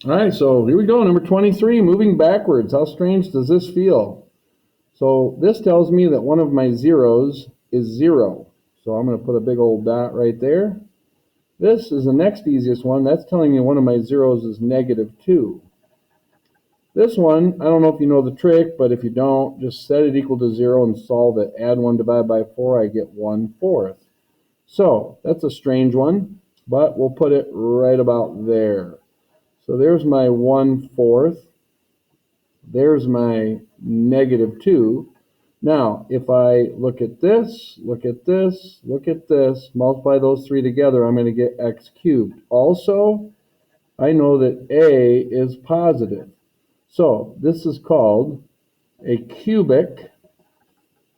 All right, so here we go, number 23, moving backwards. How strange does this feel? So this tells me that one of my zeros is 0. So I'm going to put a big old dot right there. This is the next easiest one. That's telling me one of my zeros is -2. This one, I don't know if you know the trick, but if you don't, just set it equal to 0 and solve it. Add 1 divided by 4, I get 1/4. So that's a strange one, but we'll put it right about there. So there's my 1/4. There's my -2. Now, if I look at this, look at this, look at this, multiply those three together, I'm going to get x cubed. Also, I know that a is positive. So this is called a cubic,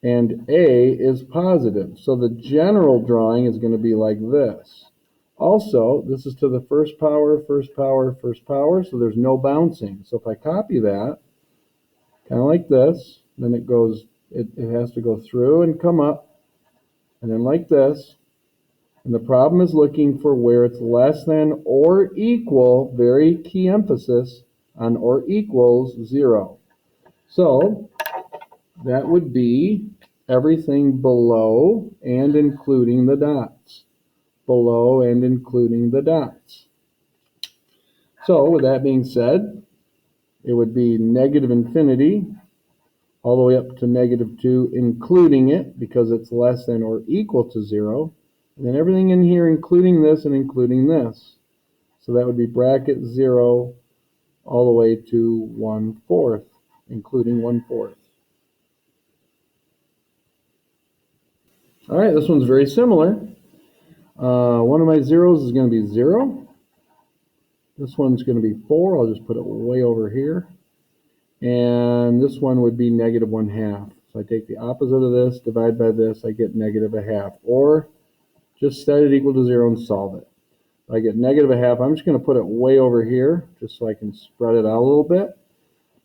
and a is positive. So the general drawing is going to be like this. Also, this is to the first power, first power, first power, so there's no bouncing. So if I copy that, kind of like this, then it goes, it has to go through and come up, and then like this. And the problem is looking for where it's less than or equal, very key emphasis on or equals 0. So that would be everything below and including the dots. Below and including the dots. So with that being said, it would be -infinity all the way up to -2, including it because it's less than or equal to 0. And then everything in here, including this and including this. So that would be bracket 0 all the way to 1/4, including 1/4. All right, this one's very similar. One of my zeros is going to be 0. This one's going to be 4. I'll just put it way over here. And this one would be -1/2. So I take the opposite of this, divide by this, I get -1/2. Or just set it equal to 0 and solve it. If I get -1/2, I'm just going to put it way over here, just so I can spread it out a little bit.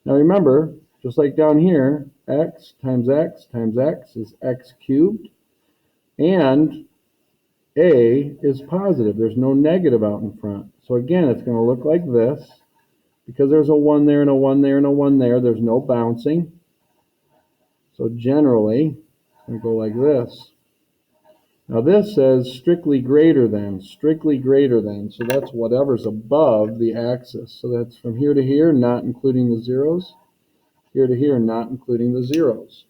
Now remember, just like down here, x times x times x is x cubed. And a is positive. There's no negative out in front. So again, it's going to look like this. Because there's a 1 there and a 1 there and a 1 there, there's no bouncing. So generally, it's going to go like this. Now this says strictly greater than, strictly greater than. So that's whatever's above the axis. So that's from here to here, not including the zeros. Here to here, not including the zeros.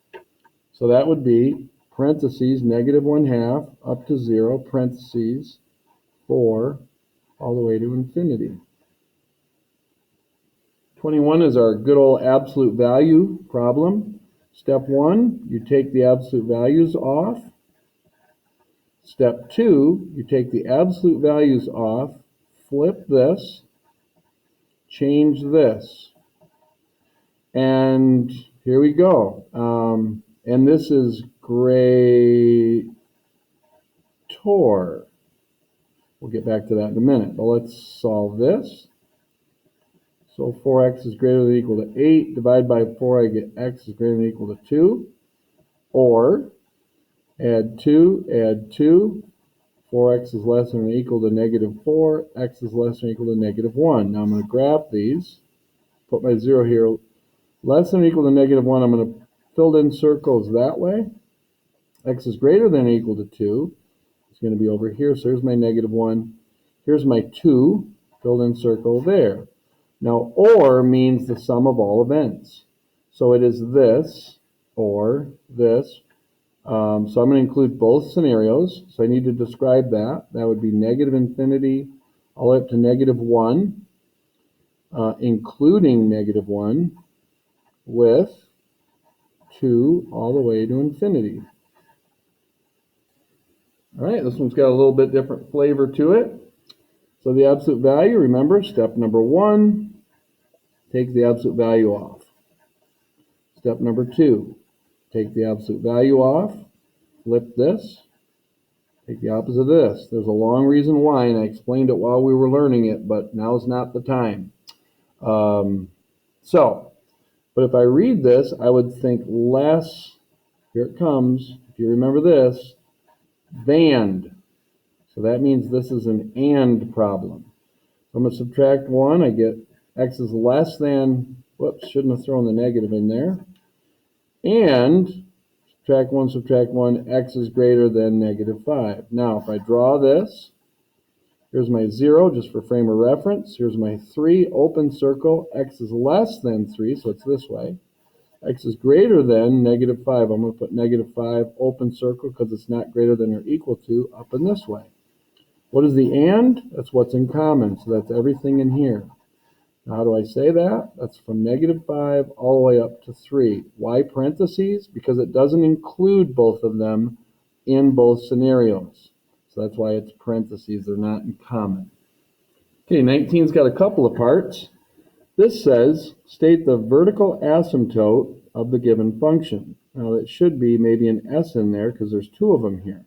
So that would be parentheses -1/2 up to 0, parentheses 4 all the way to infinity. 21 is our good old absolute value problem. Step 1, you take the absolute values off. Step 2, you take the absolute values off, flip this, change this. And here we go. And this is greater. We'll get back to that in a minute, but let's solve this. So 4x is greater than or equal to 8. Divide by 4, I get x is greater than or equal to 2. Or add 2. 4x is less than or equal to -4. X is less than or equal to -1. Now I'm going to graph these. Put my 0 here. Less than or equal to -1, I'm going to fill in circles that way. X is greater than or equal to 2. It's going to be over here. So here's my -1. Here's my 2. Filled in circle there. Now, or means the sum of all events. So it is this or this. So I'm going to include both scenarios. So I need to describe that. That would be -infinity all the way up to -1, including -1, with 2 all the way to infinity. All right, this one's got a little bit different flavor to it. So the absolute value, remember, step number 1, take the absolute value off. Step number 2, take the absolute value off, flip this, take the opposite of this. There's a long reason why, and I explained it while we were learning it, but now is not the time. But if I read this, I would think less, here it comes, if you remember this, than. So that means this is an and problem. So I'm going to subtract 1, I get X is less than, whoops, shouldn't have thrown the negative in there. And subtract 1, X is greater than negative 5. Now, if I draw this, here's my 0, just for frame of reference. Here's my 3, open circle. X is less than 3, so it's this way. X is greater than negative 5. I'm going to put negative 5, open circle, because it's not greater than or equal to, up in this way. What is the and? That's what's in common, so that's everything in here. Now, how do I say that? That's from negative 5 all the way up to 3. Why parentheses? Because it doesn't include both of them in both scenarios. So that's why it's parentheses. They're not in common. Okay, 19's got a couple of parts. This says, state the vertical asymptote of the given function. Now, it should be maybe an S in there because there's two of them here.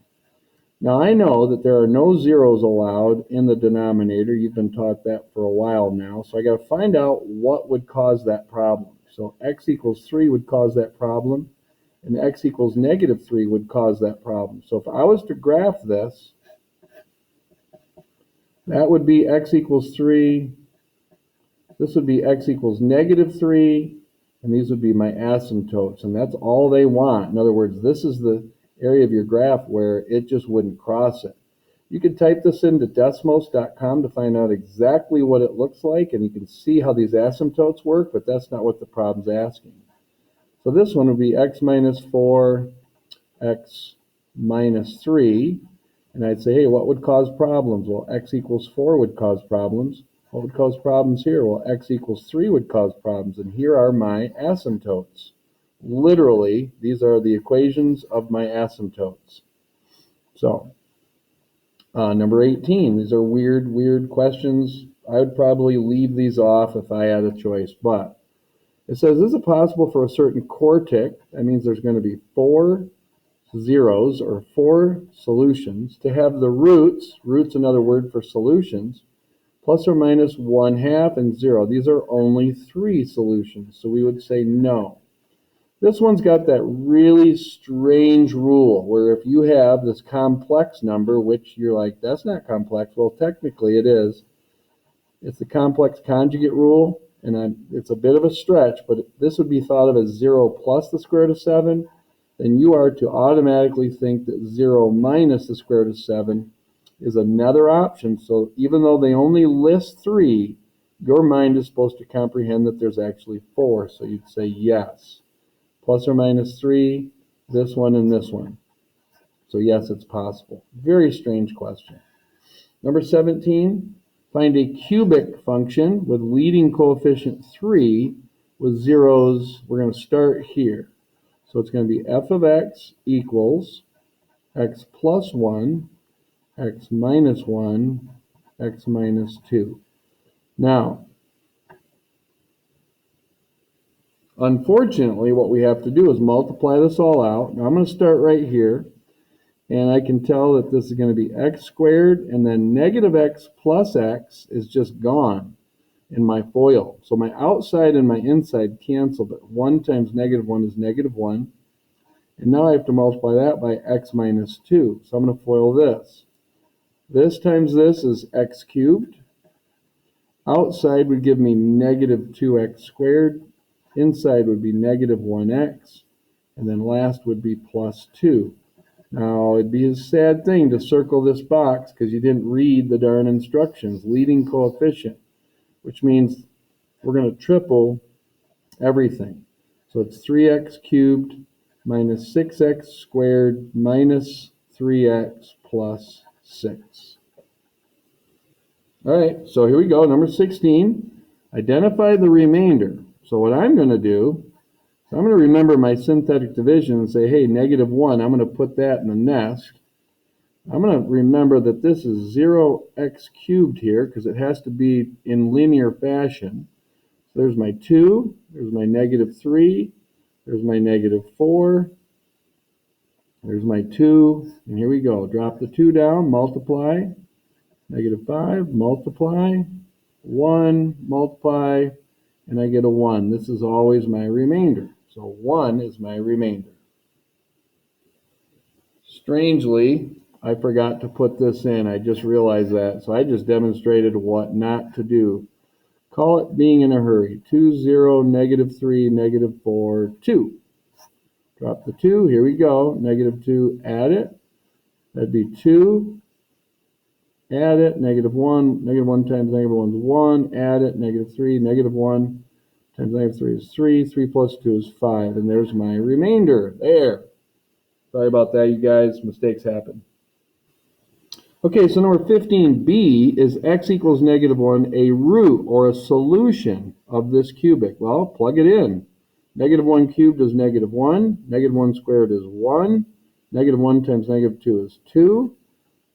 Now, I know that there are no zeros allowed in the denominator. You've been taught that for a while now. So I got to find out what would cause that problem. So x equals 3 would cause that problem, and x equals negative 3 would cause that problem. So if I was to graph this, that would be x equals 3. This would be x equals negative 3, and these would be my asymptotes. And that's all they want. In other words, this is the area of your graph where it just wouldn't cross it. You could type this into Desmos.com to find out exactly what it looks like, and you can see how these asymptotes work, but that's not what the problem's asking. So this one would be x minus 4, x minus 3, and I'd say, hey, what would cause problems? Well, x equals 4 would cause problems. What would cause problems here? Well, x equals 3 would cause problems, and here are my asymptotes. Literally, these are the equations of my asymptotes. So, number 18, these are weird questions. I would probably leave these off if I had a choice, but it says, is it possible for a certain quartic, that means there's going to be 4 zeros or 4 solutions, to have the roots another word for solutions, plus or minus 1/2 and 0. These are only 3 solutions, so we would say no. This one's got that really strange rule where if you have this complex number, which you're like, that's not complex. Well, technically it is. It's the complex conjugate rule, and it's a bit of a stretch, but this would be thought of as 0 plus the square root of 7. Then you are to automatically think that 0 minus the square root of 7 is another option. So even though they only list 3, your mind is supposed to comprehend that there's actually 4. So you'd say yes. Plus or minus 3, this one and this one. So yes, it's possible. Very strange question. Number 17, find a cubic function with leading coefficient 3 with zeros. We're going to start here. So it's going to be f of x equals x plus 1, x minus 1, x minus 2. Now, unfortunately, what we have to do is multiply this all out. Now, I'm going to start right here, and I can tell that this is going to be x squared, and then negative x plus x is just gone in my FOIL. So my outside and my inside cancel, but 1 times negative 1 is negative 1. And now I have to multiply that by x minus 2. So I'm going to FOIL this. This times this is x cubed. Outside would give me negative 2x squared. Inside would be negative 1x. And then last would be plus 2. Now, it'd be a sad thing to circle this box because you didn't read the darn instructions. Leading coefficient, which means we're going to triple everything. So it's 3x cubed minus 6x squared minus 3x plus 6. All right, so here we go. Number 16, identify the remainder. So what I'm going to do, I'm going to remember my synthetic division and say, hey, negative 1, I'm going to put that in the nest. I'm going to remember that this is 0x cubed here because it has to be in linear fashion. So there's my 2, there's my negative 3, there's my negative 4, there's my 2, and here we go. Drop the 2 down, multiply, negative 5, multiply, 1, multiply, and I get a 1. This is always my remainder. So 1 is my remainder. Strangely, I forgot to put this in. I just realized that. So I just demonstrated what not to do. Call it being in a hurry. 2, 0, -3, -4, 2. Drop the 2. Here we go. -2, add it. That'd be 2. Add it. -1. -1 times -1 is 1. Add it. -3. -1 times -3 is 3. 3 plus 2 is 5. And there's my remainder. There. Sorry about that, you guys. Mistakes happen. Okay, so number 15b is x equals -1, a root or a solution of this cubic. Well, plug it in. -1 cubed is -1. -1 squared is 1. -1 times -2 is 2.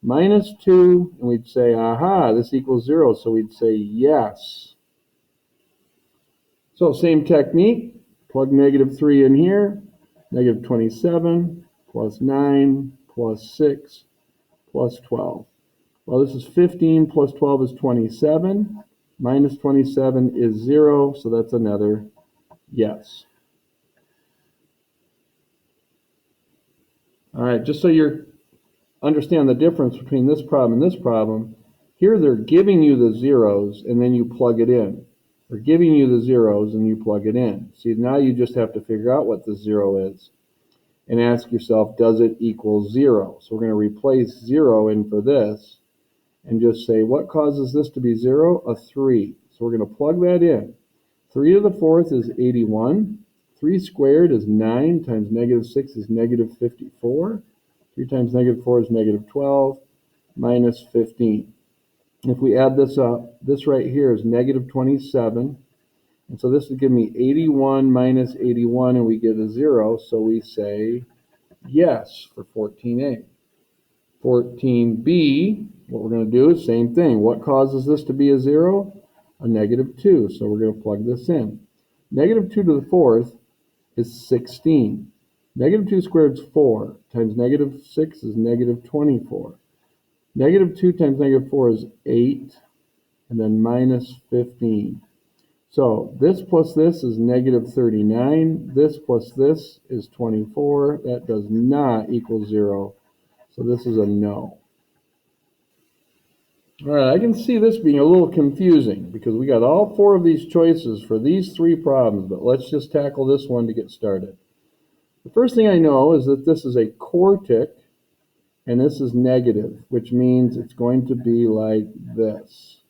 Minus 2, and we'd say, aha, this equals 0, so we'd say yes. So same technique. Plug -3 in here. -27 plus 9 plus 6 plus 12. Well, this is 15 plus 12 is 27. Minus 27 is 0, so that's another yes. All right, just so you understand the difference between this problem and this problem, here they're giving you the zeros and then you plug it in. They're giving you the zeros and you plug it in. See, now you just have to figure out what the 0 is and ask yourself, does it equal 0? So we're going to replace 0 in for this and just say, what causes this to be 0? A 3. So we're going to plug that in. 3 to the 4th is 81. 3 squared is 9 times -6 is -54. 3 times -4 is -12 minus 15. If we add this up, this right here is -27. And so this would give me 81 minus 81, and we get a 0. So we say yes for 14a. 14b, what we're going to do is same thing. What causes this to be a 0? A -2. So we're going to plug this in. -2 to the 4th is 16. -2 squared is 4 times -6 is -24. -2 times -4 is 8, and then minus 15. So this plus this is -39. This plus this is 24. That does not equal 0. So this is a no. All right, I can see this being a little confusing because we got all 4 of these choices for these 3 problems, but let's just tackle this one to get started. The first thing I know is that this is a quartic and this is negative, which means it's going to be like this,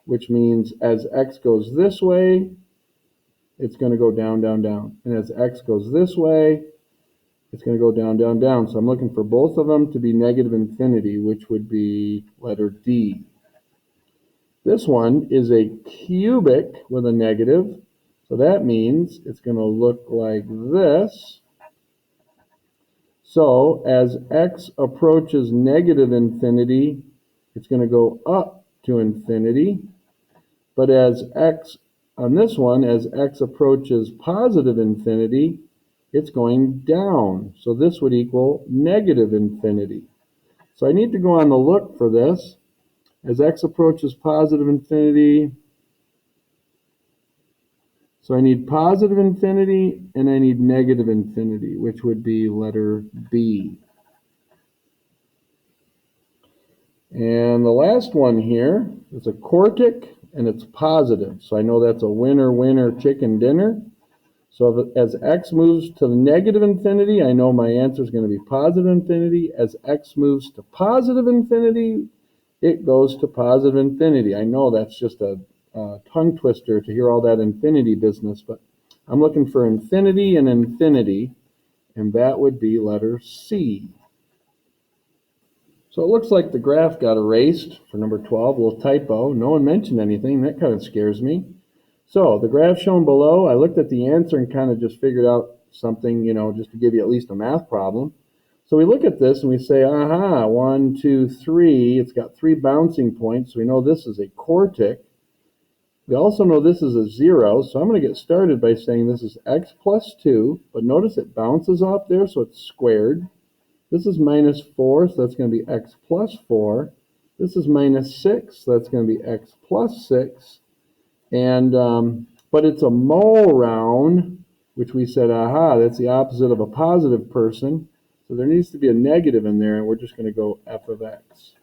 which means as x goes this way, it's going to go down, down, down. And as x goes this way, it's going to go down, down, down. So I'm looking for both of them to be -infinity, which would be letter D. This one is a cubic with a negative, so that means it's going to look like this. So as x approaches -infinity, it's going to go up to infinity. But as x, on this one, as x approaches +infinity, it's going down. So this would equal -infinity. So I need to go on the look for this. As x approaches +infinity, so I need +infinity and I need -infinity, which would be letter B. And the last one here is a quartic and it's positive. So I know that's a winner, winner, chicken dinner. So as x moves to -infinity, I know my answer is going to be +infinity. As x moves to +infinity, it goes to +infinity. I know that's just a tongue twister to hear all that infinity business, but I'm looking for infinity and infinity, and that would be letter C. So it looks like the graph got erased for number 12, a little typo. No one mentioned anything. That kind of scares me. So the graph shown below, I looked at the answer and kind of just figured out something, just to give you at least a math problem. So we look at this and we say, aha, 1, 2, 3. It's got 3 bouncing points. So we know this is a quartic. We also know this is a 0. So I'm going to get started by saying this is x plus 2. But notice it bounces off there, so it's squared. This is -4, so that's going to be x plus 4. This is -6, so that's going to be x plus 6. And but it's a mole round, which we said, aha, that's the opposite of a positive person. So there needs to be a negative in there, and we're just going to go f of x.